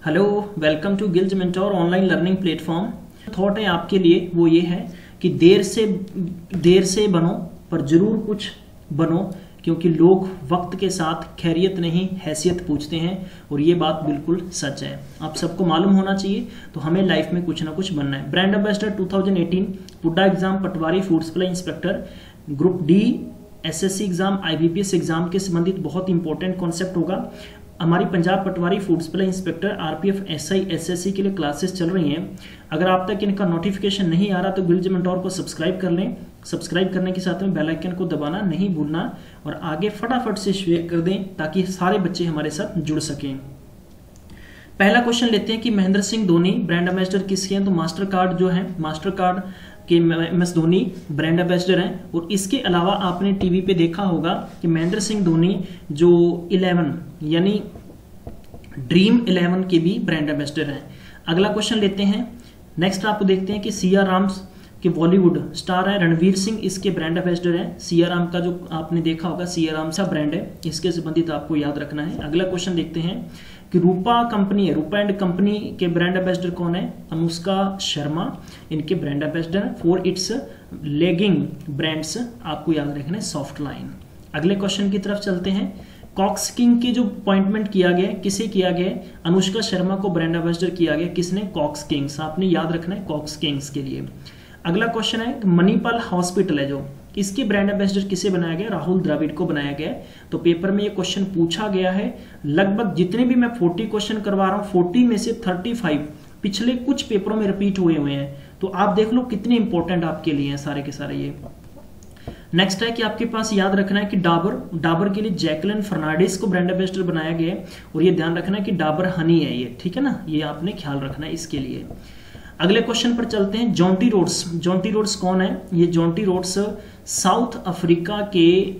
Hello, welcome to Gillz mentor online learning platform. Thought है आपके लिए वो ये है कि देर से बनो पर जरूर कुछ बनो, क्योंकि लोग वक्त के साथ खैरियत नहीं हैसियत पूछते हैं और ये बात बिल्कुल सच है। आप सबको मालूम होना चाहिए, तो हमें लाइफ में कुछ ना कुछ बनना है। Brand ambassador 2018 PUDA exam, patwari food supply inspector, group D SSC exam, IBPS exam के संबंधित बहुत इंपॉर्टेंट कॉन्सेप्ट होगा। हमारी Punjab patwari food supply inspector, RPF, SI, SSC के लिए क्लासेस चल रही हैं। अगर आप तक इनका नोटिफिकेशन नहीं आ रहा तो गिल्ज मेंटोर को सब्सक्राइब कर लें। सब्सक्राइब करने के साथ में बेल आइकन को दबाना नहीं भूलना और आगे फटाफट से शेयर कर दें ताकि सारे बच्चे हमारे साथ जुड़ सकें। पहला क्वेश्चन लेते हैं कि महेंद्र सिंह धोनी ब्रांड एम्बेसडर किसके हैं? तो मास्टर कार्ड जो है, मास्टर कार्ड के एमएस धोनी ब्रांड एम्बेसडर हैं। और इसके अलावा आपने टीवी पे देखा होगा कि महेंद्र सिंह धोनी जो 11 यानी ड्रीम 11 के भी ब्रांड एम्बेसडर हैं। अगला क्वेश्चन लेते हैं। नेक्स्ट आपको देखते हैं कि सिया राम्स के बॉलीवुड स्टार है रणवीर सिंह, इसके ब्रांड एम्बेसडर हैं। सिया राम का जो आपने देखा होगा सिया राम सा ब्रांड है, इसके संबंधित आपको याद रखना है। अगला क्वेश्चन देखते हैं कि रूपा कंपनी है, रूपा एंड कंपनी के ब्रांड एम्बेसडर कौन है? अनुष्का शर्मा इनके brand ambassador for its legging brands, आपको याद रखना है सॉफ्ट लाइन। अगले क्वेश्चन की तरफ चलते हैं। कॉक्स किंग की जो अपॉइंटमेंट किया गया, किसे किया गया? अनुष्का शर्मा को ब्रांड एम्बेसडर किया गया। किसने? कॉक्स किंग्स, आपने याद रखना है कॉक्स किंग्स के लिए। अगला क्वेश्चन है मणिपाल हॉस्पिटल है जो, इसके ब्रांड एम्बेसडर किसे बनाया गया? राहुल द्रविड़ को बनाया गया। तो पेपर में ये क्वेश्चन पूछा गया है। लगभग जितने भी मैं 40 क्वेश्चन करवा रहा हूँ, 40 में से 35 पिछले कुछ पेपरों में रिपीट हुए हैं। तो आप देख लो कितने इंपॉर्टेंट आपके लिए हैं सारे के सारे ये। नेक्स्ट है कि आपके पास याद रखना है कि डाबर के लिए जैकलिन फर्नांडिस को ब्रांड एम्बेसडर बनाया गया है। और ये ध्यान रखना है कि डाबर हनी है ये, ठीक है ना, ये आपने ख्याल रखना है इसके लिए। अगले क्वेश्चन पर चलते हैं। जॉन्टी रोड्स कौन है? ये जॉन्टी रोड्स साउथ अफ्रीका के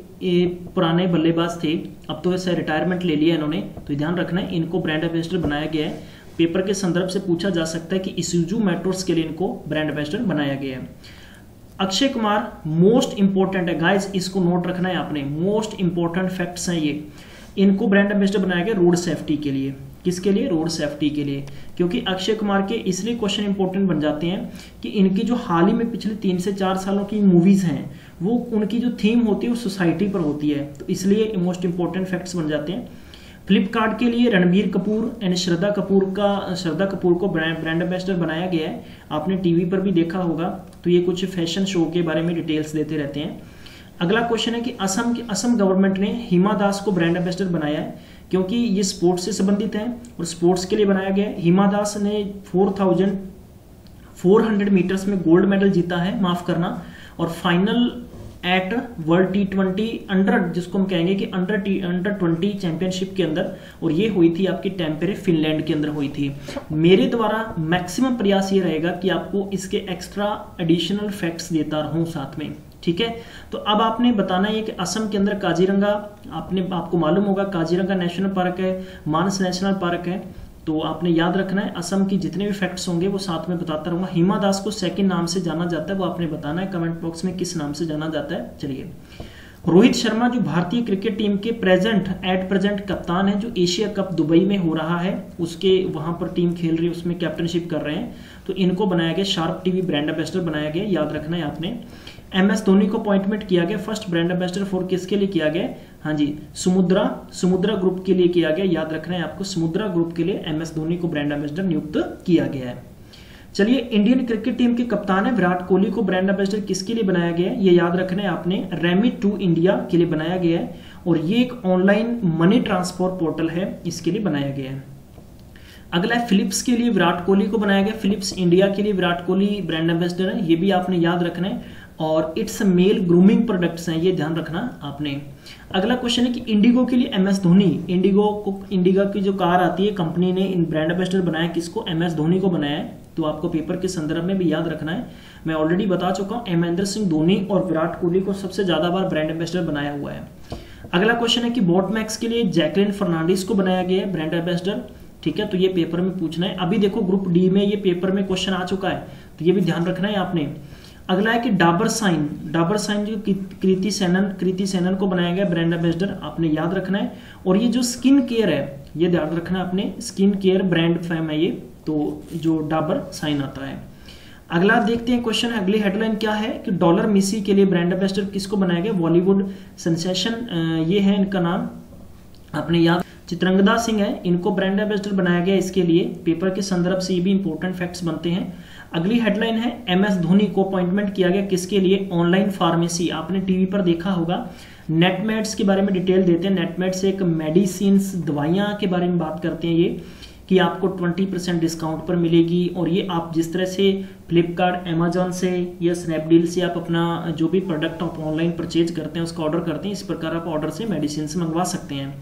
पुराने बल्लेबाज थे, अब तो वैसे रिटायरमेंट ले लिया इन्होंने। तो ध्यान रखना है इनको ब्रांड एम्बेसडर बनाया गया है। पेपर के संदर्भ से पूछा जा सकता है कि इसुजू मोटर्स के लिए इनको ब्रांड एम्बेसडर बनाया गया है। अक्षय कुमार मोस्ट इंपॉर्टेंट है गाइस, इसको नोट रखना है आपने, मोस्ट इंपॉर्टेंट फैक्ट्स हैं ये। इनको ब्रांड एम्बेसडर बनाया गया रोड सेफ्टी के लिए। किसके लिए? रोड सेफ्टी के लिए। क्योंकि अक्षय कुमार के इसलिए क्वेश्चन इंपॉर्टेंट बन जाते हैं कि इनकी जो हाल ही में पिछले 3 से 4 सालों की मूवीज हैं, वो उनकी जो थीम होती है वो सोसाइटी पर होती है, तो इसलिए मोस्ट इंपॉर्टेंट फैक्ट्स बन जाते हैं। फ्लिपकार्ट के लिए रणबीर कपूर एंड श्रद्धा कपूर को ब्रांड एम्बेसडर बनाया गया है। आपने टीवी पर भी देखा होगा, तो ये कुछ फैशन शो के बारे में डिटेल्स देते रहते हैं। अगला क्वेश्चन है कि असम गवर्नमेंट ने हिमा दास को ब्रांड एम्बेसडर बनाया है, क्योंकि ये स्पोर्ट्स से संबंधित है और स्पोर्ट्स के लिए बनाया गया है। हिमा दास ने 4400 मीटर्स में गोल्ड मेडल जीता है, माफ करना, और final eight world T20 under, जिसको हम कहेंगे कि अंडर 20 चैंपियनशिप के अंदर, और ये हुई थी आपकी टेम्पेरे फिनलैंड के अंदर हुई थी। मेरे द्वारा मैक्सिमम प्रयास ये रहेगा कि आपको इसके एक्स्ट्रा एडिशनल फैक्ट्स देता रहूं साथ में, ठीक है। तो अब आपने बताना है कि असम के अंदर काजीरंगा, आपको मालूम होगा काजीरंगा नेशनल पार्क है, मानस नेशनल पार्क है। तो आपने याद रखना है असम की जितने भी फैक्ट्स होंगे वो साथ में बताता रहूंगा। हिमा दास को सेकंड नाम से जाना जाता है, वो आपने बताना है कमेंट बॉक्स में किस नाम से जाना जाता है। चलिए, रोहित शर्मा जो भारतीय क्रिकेट टीम के एट प्रेजेंट कप्तान है, जो एशिया कप दुबई में हो रहा है उसके वहां पर टीम खेल रही है, उसमें कैप्टनशिप कर रहे हैं, तो इनको बनाया गया शार्प टीवी ब्रांड एम्बेसडर बनाया गया, याद रखना है आपने। एमएस धोनी को अपॉइंटमेंट किया गया फर्स्ट ब्रांड एम्बेसडर फॉर, किसके लिए किया गया? हाँ जी, समुद्रा ग्रुप के लिए किया गया, याद रखना है आपको, समुद्रा ग्रुप के लिए एमएस धोनी को ब्रांड एम्बेसडर नियुक्त किया गया है। चलिए, इंडियन क्रिकेट टीम के कप्तान है विराट कोहली को ब्रांड एम्बेसडर किसके लिए बनाया गया है? ये याद रखना है आपने, रेमिट टू इंडिया के लिए बनाया गया है, और ये एक ऑनलाइन मनी ट्रांसफर पोर्टल है, इसके लिए बनाया गया है। अगला है फिलिप्स के लिए विराट कोहली को बनाया गया, फिलिप्स इंडिया के लिए विराट कोहली ब्रांड एम्बेसडर है, ये भी आपने याद रखना है। और इट्स मेल ग्रूमिंग प्रोडक्ट्स हैं, ये ध्यान रखना आपने। अगला क्वेश्चन है कि इंडिगो के लिए एमएस धोनी, इंडिगो की जो कार आती है कंपनी ने ब्रांड एम्बेसडर बनाया किसको? एमएस धोनी को बनाया है। तो आपको पेपर के संदर्भ में भी याद रखना है। मैं ऑलरेडी बता चुका हूं, महेंद्र सिंह धोनी और विराट कोहली को सबसे ज्यादा बार ब्रांड एम्बेसडर बनाया हुआ है। अगला क्वेश्चन है कि बोटमैक्स के लिए जैकलिन फर्नांडिस को बनाया गया है ब्रांड एम्बेसडर, ठीक है। तो ये पेपर में पूछना है। अभी देखो ग्रुप डी में ये पेपर में क्वेश्चन आ चुका है, तो ये भी ध्यान रखना है आपने। अगला है कि डाबर साइन जो कृति सेनन को बनाया गया ब्रांड एम्बेसडर, आपने याद रखना है। और ये जो स्किन केयर है, ये याद रखना है आपने, स्किन केयर ब्रांड फैम है ये, तो जो डाबर साइन आता है। अगला देखते हैं क्वेश्चन, अगली हेडलाइन क्या है कि डॉलर मिसी के लिए ब्रांड एम्बेसडर किसको बनाया गया, बॉलीवुड सेंसेशन ये है इनका नाम, आपने याद, चित्रंगदा सिंह है, इनको ब्रांड एम्बेसडर बनाया गया इसके लिए। पेपर के संदर्भ से ये भी इंपॉर्टेंट फैक्ट्स बनते हैं। अगली हेडलाइन है MS धोनी को अपॉइंटमेंट किया गया किसके लिए, ऑनलाइन फार्मेसी, आपने टीवी पर देखा होगा। नेटमेड्स के बारे में डिटेल देते हैं। नेटमेड्स एक मेडिसिन्स, दवाइयाँ के बारे में बात करते हैं ये, कि आपको 20% डिस्काउंट पर मिलेगी। और ये आप जिस तरह से फ्लिपकार्ट, अमेजोन से या स्नैपडील से आप अपना जो भी प्रोडक्ट आप ऑनलाइन परचेज करते हैं उसका ऑर्डर करते हैं, इस प्रकार आप ऑर्डर से मेडिसिन से मंगवा सकते हैं।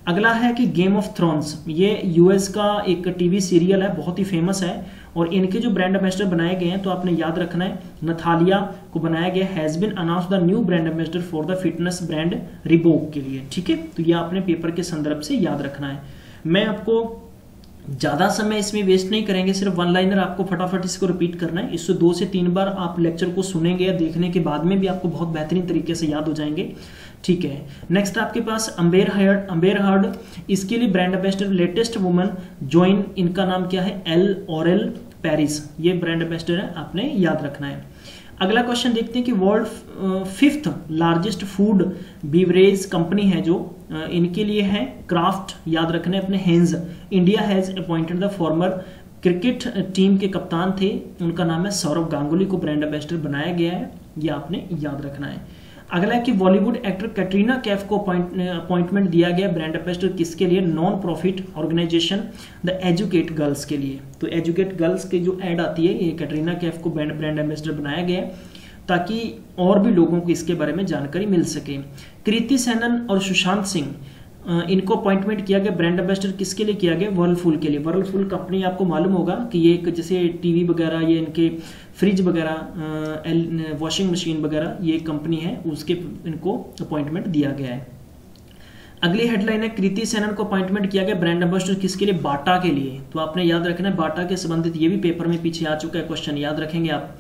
अगला है कि गेम ऑफ थ्रोन्स, ये US का एक टीवी सीरियल है, बहुत ही फेमस है, और इनके जो ब्रांड एम्बेसडर बनाए गए हैं तो आपने याद रखना है, नथालिया को बनाया गया, has been announce the new brand ambassador for the fitness brand Reebok के लिए, ठीक है। तो ये आपने पेपर के संदर्भ से याद रखना है। मैं आपको ज़्यादा समय इसमें वेस्ट नहीं करेंगे, सिर्फ वन लाइनर आपको फटाफट इसको रिपीट करना है। इससे 2 से 3 बार आप लेक्चर को सुनेंगे या देखने के बाद में भी आपको बहुत बेहतरीन तरीके से याद हो जाएंगे, ठीक है। नेक्स्ट आपके पास अम्बेर हर्ड, इसके लिए brand ambassador latest woman join, इनका नाम क्या है, एल ऑरेल पेरिस, ये ब्रांड एम्बेसडर है, आपने याद रखना है। अगला क्वेश्चन देखते हैं कि world 5th largest food beverage company है जो, इनके लिए है क्राफ्ट, याद रखने अपने, henge, India has appointed the former cricket team के कप्तान थे, उनका नाम है सौरव गांगुली, को ब्रांड एम्बेसडर बनाया गया है, ये आपने याद रखना है। अगला है कि बॉलीवुड एक्टर कैटरीना कैफ को अपॉइंटमेंट दिया गया ब्रांड एम्बेसडर किसके लिए, non profit organisation the educate girls के लिए। तो एजुकेट गर्ल्स की जो एड आती है, ये कैटरीना कैफ को ब्रांड एम्बेसडर बनाया गया ताकि और भी लोगों को इसके बारे में जानकारी मिल सके। कृति सेनन और सुशांत सिंह, इनको अपॉइंटमेंट किया गया ब्रांड एम्बेसडर किसके लिए किया गया, वर्लपूल के लिए। वर्लपूल कंपनी आपको मालूम होगा कि ये एक जैसे टीवी वगैरह, ये इनके फ्रिज वगैरह, वॉशिंग मशीन वगैरह, ये कंपनी है, उसके इनको अपॉइंटमेंट दिया गया है। अगली हेडलाइन है कृति सेनन को अपॉइंटमेंट किया गया ब्रांड एम्बेसडर किसके लिए, बाटा के लिए। तो आपने याद रखना है, बाटा के संबंधित ये भी पेपर में पीछे आ चुका है क्वेश्चन, याद रखेंगे आप।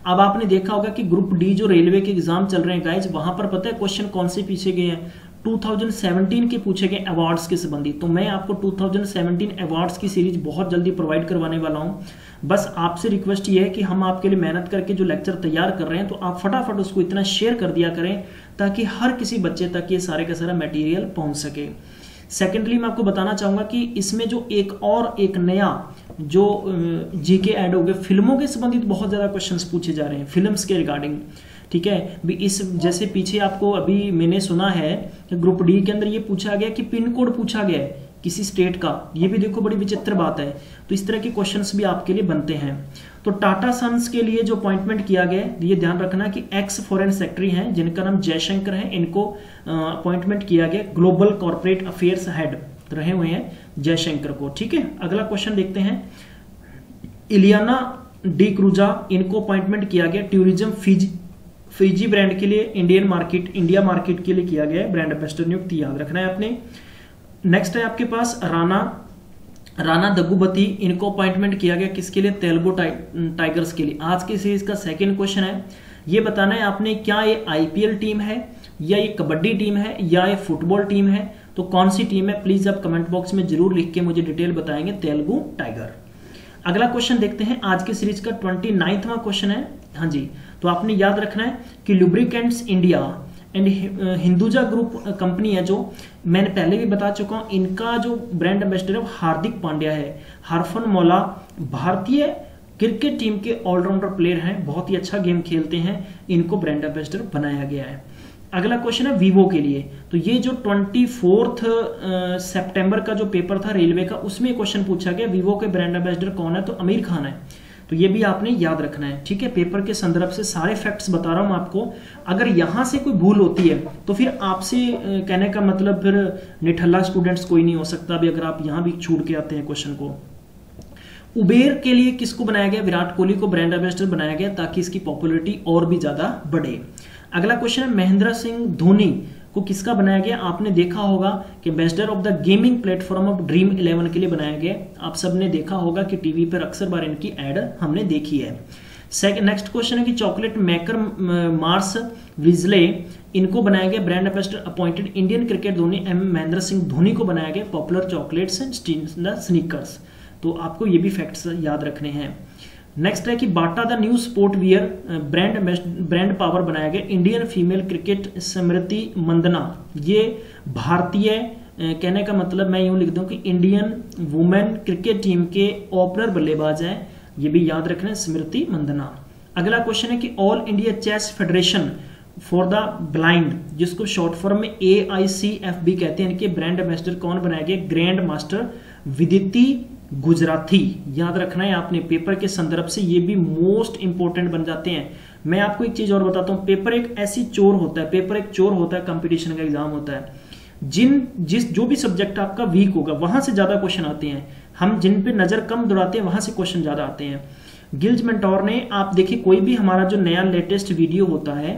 अब आपने देखा होगा कि ग्रुप डी जो रेलवे के एग्जाम चल रहे हैं गाइज, वहां पर पता है क्वेश्चन कौन से पूछे गए हैं, 2017 के पूछे गए अवार्ड्स के संबंधित। तो मैं आपको 2017 अवार्ड्स की सीरीज बहुत जल्दी प्रोवाइड करवाने वाला हूं। बस आपसे रिक्वेस्ट ये है कि हम आपके लिए मेहनत करके जो लेक्चर तैयार कर रहे हैं, तो आप फटाफट उसको इतना शेयर कर दिया करें ताकि हर किसी बच्चे तक ये सारे का सारा मटेरियल पहुंच सके। सेकेंडली मैं आपको बताना चाहूंगा कि इसमें जो एक नया जो जीके ऐड हो गए, फिल्मों के संबंधित बहुत ज्यादा क्वेश्चंस पूछे जा रहे हैं, फिल्म्स के रिगार्डिंग, ठीक है। भी इस जैसे पीछे आपको अभी मैंने सुना है कि ग्रुप डी के अंदर ये पूछा गया कि पिन कोड पूछा गया है किसी स्टेट का, ये भी देखो बड़ी विचित्र बात है। तो इस तरह के क्वेश्चंस भी आपके लिए बनते हैं। तो टाटा सन्स के लिए जो अपॉइंटमेंट किया गया है, ये ध्यान रखना कि एक्स फॉरेन सेक्रेटरी हैं जिनका नाम जयशंकर है, इनको अपॉइंटमेंट किया गया, ग्लोबल कॉर्पोरेट अफेयर्स हेड रहे हुए हैं जयशंकर को, ठीक है। अगला क्वेश्चन देखते हैं, इलियाना डी क्रूजा, इनको अपॉइंटमेंट किया गया टूरिज्म फिजी ब्रांड के लिए, इंडिया मार्केट के लिए किया गया है ब्रांड एम्बेसडर नियुक्ति, याद रखना है आपने। नेक्स्ट है आपके पास राणा दग्गुबती, इनको अपॉइंटमेंट किया गया किसके लिए, तेलुगु टाइगर्स के लिए। आज की सीरीज का सेकंड क्वेश्चन है, ये बताना है आपने क्या ये IPL टीम है या ये कबड्डी टीम है या ये फुटबॉल टीम है, तो कौन सी टीम है, प्लीज आप कमेंट बॉक्स में जरूर लिख के मुझे डिटेल बताएंगे, तेलुगु टाइगर। अगला क्वेश्चन देखते हैं, आज की सीरीज का 29वां क्वेश्चन है, हाँ जी। तो आपने याद रखना है कि lubricants India and Hinduja group company है, जो मैंने पहले भी बता चुका हूं, इनका जो ब्रांड एम्बेसडर है हार्दिक पांड्या है। हरफनमौला भारतीय क्रिकेट टीम के ऑलराउंडर प्लेयर हैं, बहुत ही अच्छा गेम खेलते हैं, इनको ब्रांड एम्बेसडर बनाया गया है। अगला क्वेश्चन है वीवो के लिए, तो ये जो 24 सितंबर का जो पेपर था रेलवे का, उसमें क्वेश्चन पूछा गया वीवो के ब्रांड एम्बेसडर कौन है, तो आमिर खान है। तो ये भी आपने याद रखना है, ठीक है। पेपर के संदर्भ से सारे फैक्ट्स बता रहा हूं आपको, अगर यहां से कोई भूल होती है तो फिर आपसे कहने का मतलब फिर निठल्ला स्टूडेंट्स कोई नहीं हो सकता भी, अगर आप यहां भी छूट के आते हैं क्वेश्चन को। उबेर के लिए किसको बनाया गया, विराट कोहली को ब्रांड एम्बेसडर बनाया गया ताकि इसकी पॉपुलैरिटी और भी ज्यादा बढ़े। अगला क्वेश्चन है, महेंद्र सिंह धोनी को किसका बनाया गया, आपने देखा होगा कि ambassador of the gaming platform of dream 11 के लिए बनाया गया। आप सबने देखा होगा कि टीवी पर अक्सर बार इनकी एड हमने देखी है। नेक्स्ट क्वेश्चन है कि चॉकलेट मेकर मार्स विजले इनको बनाया गया brand ambassador appointed Indian cricket Dhoni Mahendra Singh Dhoni को बनाया गया पॉपुलर चॉकलेट्स एंड स्नीकर्स। तो आपको ये भी फैक्ट्स याद रखने हैं। नेक्स्ट है कि Bata the new sport wear brand power बनाया गया Indian female cricket Smriti Mandhana. ये भारतीय कहने का मतलब मैं यूं लिख दूं कि इंडियन वुमेन क्रिकेट टीम के ओपनर बल्लेबाज हैं, ये भी याद रखना है, स्मृति मंदना। अगला क्वेश्चन है कि all India chess federation for the blind, जिसको शॉर्ट फॉर्म में AICFB कहते हैं, इनके ब्रांड एम्बेसडर कौन बनाया गया? Grand master Vidit Gujrathi. याद रखना है आपने, पेपर के संदर्भ से ये भी मोस्ट इंपोर्टेंट बन जाते हैं। मैं आपको एक चीज और बताता हूं, पेपर एक ऐसी चोर होता है, पेपर एक चोर होता है, कंपटीशन का एग्जाम होता है। जो भी सब्जेक्ट आपका वीक होगा वहां से ज्यादा क्वेश्चन आते हैं, हम जिन पे नजर कम दौड़ाते हैं वहां से क्वेश्चन ज्यादा आते हैं। गिल्ज मेंटोर ने, आप देखिए कोई भी हमारा जो नया लेटेस्ट वीडियो होता है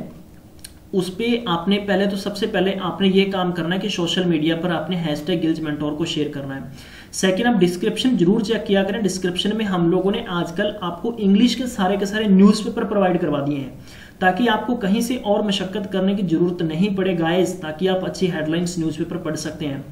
उस पे आपने पहले तो सबसे पहले आपने ये काम करना है कि सोशल मीडिया पर आपने हैशटैग गिल्ज मेंटोर को शेयर करना है। सेकंड, आप डिस्क्रिप्शन जरूर चेक किया करें। डिस्क्रिप्शन में हम लोगों ने आजकल आपको इंग्लिश के सारे न्यूज़पेपर प्रोवाइड करवा दिए हैं ताकि आपको कहीं से और मशक्कत करने की जरूरत नहीं पड़े गाइस, ताकि आप अच्छी हेडलाइंस न्यूज़पेपर पढ़ सकते हैं।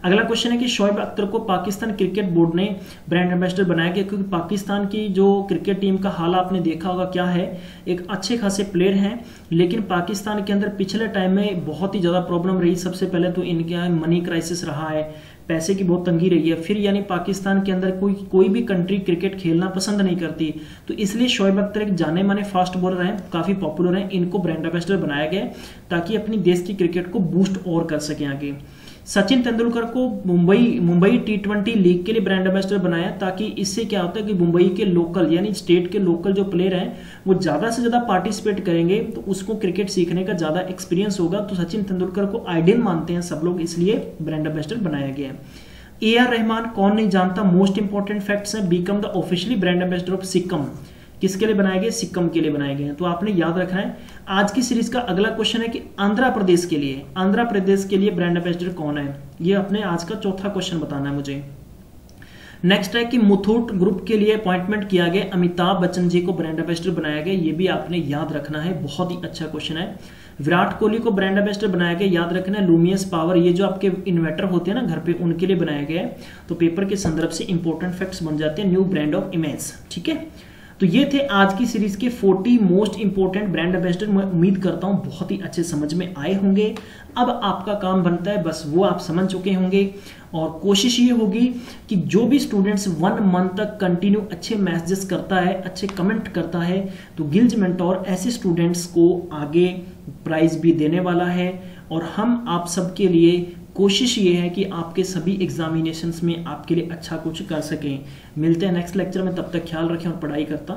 अगला क्वेश्चन है कि शोएब अख्तर को पाकिस्तान क्रिकेट बोर्ड ने ब्रांड एम्बेसडर बनाया गया, क्योंकि पाकिस्तान की जो क्रिकेट टीम का हाल आपने देखा होगा क्या है, एक अच्छे खासे प्लेयर हैं, लेकिन पाकिस्तान के अंदर पिछले टाइम में बहुत ही ज़्यादा प्रॉब्लम रही। सबसे पहले तो इनके मनी क्राइसिस रहा है, पैसे की बहुत तंगी रही है, फिर यानी पाकिस्तान के अंदर कोई भी कंट्री क्रिकेट खेलना पसंद नहीं करती, तो इसलिए शोएब अख्तर एक जाने माने फास्ट बॉलर हैं, काफ़ी पॉपुलर हैं, इनको ब्रांड एम्बेसडर बनाया गया ताकि अपनी देश की क्रिकेट को बूस्ट और कर सकें आगे। सचिन तेंदुलकर को मुंबई T20 लीग के लिए ब्रांड एम्बेसडर बनाया, ताकि इससे क्या होता है कि मुंबई के लोकल यानी स्टेट के लोकल जो प्लेयर हैं वो ज्यादा से ज्यादा पार्टिसिपेट करेंगे, तो उसको क्रिकेट सीखने का ज्यादा एक्सपीरियंस होगा। तो सचिन तेंदुलकर को आइडियल मानते हैं सब लोग, इसलिए ब्रांड एम्बेसडर बनाया गया है। AR रहमान कौन नहीं जानता, मोस्ट इंपॉर्टेंट फैक्ट्स है, become the officially brand ambassador of Sikkim. किसके लिए बनाए गए? सिक्किम के लिए बनाए गए हैं, तो आपने याद रखना है। आज की सीरीज का अगला क्वेश्चन है कि आंध्र प्रदेश के लिए ब्रांड एम्बेसडर कौन है? ये अपने आज का चौथा क्वेश्चन बताना है मुझे। नेक्स्ट है कि मुथूट ग्रुप के लिए अपॉइंटमेंट किया गया अमिताभ बच्चन जी को ब्रांड एम्बेसडर बनाया गया, ये भी आपने याद रखना है, बहुत ही अच्छा क्वेश्चन है। विराट कोहली को ब्रांड एम्बेसडर बनाया गया, याद रखना है लूमियस पावर, ये जो आपके इन्वर्टर होते हैं ना घर पे, उनके लिए बनाया गया है। तो पेपर के संदर्भ से इंपॉर्टेंट फैक्ट्स बन जाते हैं, न्यू ब्रांड ऑफ इमेज। ठीक है, तो ये थे आज की सीरीज के 40 मोस्ट इंपोर्टेंट ब्रांड एम्बेसडर। मैं उम्मीद करता हूं बहुत ही अच्छे समझ में आए होंगे। अब आपका काम बनता है, बस वो आप समझ चुके होंगे, और कोशिश ये होगी कि जो भी स्टूडेंट्स 1 मंथ तक कंटिन्यू अच्छे मैसेजेस करता है, अच्छे कमेंट करता है, तो गिल्ज मेंटोर ऐसे स्टूडेंट्स को आगे प्राइज भी देने वाला है। और हम आप सबके लिए कोशिश ये है कि आपके सभी एग्जामिनेशंस में आपके लिए अच्छा कुछ कर सकें। मिलते हैं नेक्स्ट लेक्चर में, तब तक ख्याल रखें और पढ़ाई करता